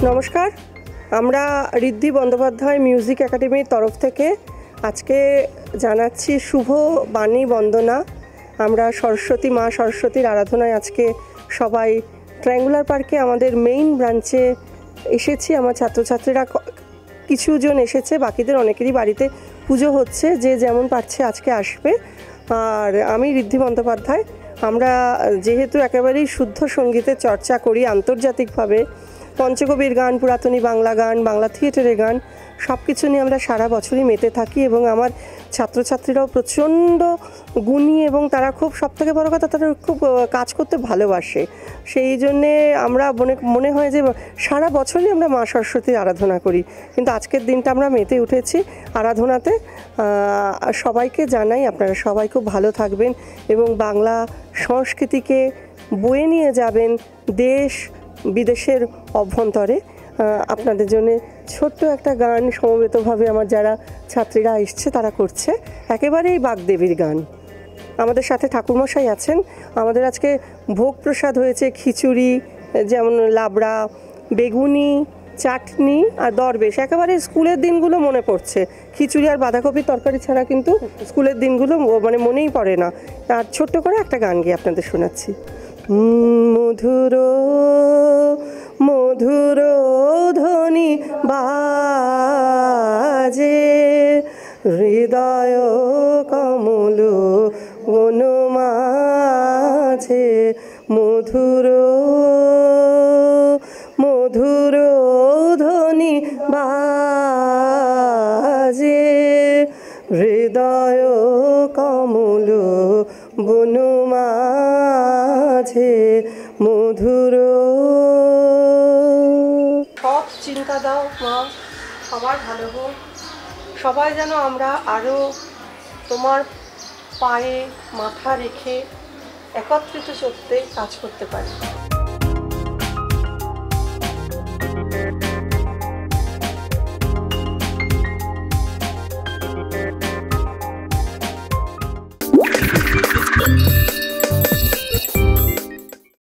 নমস্কার, আমরা ঋদ্ধি বন্দ্যোপাধ্যায় মিউজিক একাডেমির তরফ থেকে আজকে জানাচ্ছি শুভ বাণী বন্দনা। আমরা সরস্বতী মা সরস্বতীর আরাধনায় আজকে সবাই ট্রায়াঙ্গুলার পার্কে আমাদের মেইন ব্রাঞ্চে এসেছি। আমার ছাত্রছাত্রীরা কিছুজন এসেছে, বাকিদের অনেকেরই বাড়িতে পুজো হচ্ছে, যে যেমন পারছে আজকে আসবে। আর আমি ঋদ্ধি বন্দ্যোপাধ্যায়, আমরা যেহেতু একেবারেই শুদ্ধ সঙ্গীতের চর্চা করি আন্তর্জাতিকভাবে, পঞ্চকবির গান, পুরাতনী বাংলা গান, বাংলা থিয়েটারের গান, সব কিছু নিয়ে আমরা সারা বছরই মেতে থাকি। এবং আমার ছাত্রছাত্রীরাও প্রচণ্ড গুণী এবং তারা খুব, সবথেকে বড় কথা, তারা খুব কাজ করতে ভালোবাসে। সেই জন্যে আমরা মনে হয় যে সারা বছরই আমরা মা সরস্বতীর আরাধনা করি, কিন্তু আজকের দিনটা আমরা মেতে উঠেছি আরাধনাতে। সবাইকে জানাই আপনারা সবাই খুব ভালো থাকবেন এবং বাংলা সংস্কৃতিকে বয়ে নিয়ে যাবেন দেশ বিদেশের অভ্যন্তরে। আপনাদের জন্য ছোট্ট একটা গান সমবেতভাবে আমার যারা ছাত্রীরা এসছে তারা করছে, একেবারেই বাগদেবীর গান। আমাদের সাথে ঠাকুরমশাই আছেন। আমাদের আজকে ভোগ প্রসাদ হয়েছে, খিচুড়ি, যেমন লাবড়া, বেগুনি, চাটনি আর দরবেশ। একেবারে স্কুলের দিনগুলো মনে পড়ছে। খিচুড়ি আর বাঁধাকপির তরকারি ছাড়া কিন্তু স্কুলের দিনগুলো মনেই পড়ে না। আর ছোট্ট করে একটা গান গিয়ে আপনাদের শোনাচ্ছি। মধুর মধুর ধ্বনি বাজে, হৃদয় কমল বন মাঝে, মধুর মধুর ধ্বনি বাজে, হৃদয় কমল বন মাঝে, মধুর। সব চিন্তা দাও মা, সবার ভালো হোক, সবাই যেন আমরা আরও তোমার পায়ে মাথা রেখে একত্রিত সত্যি কাজ করতে পারি।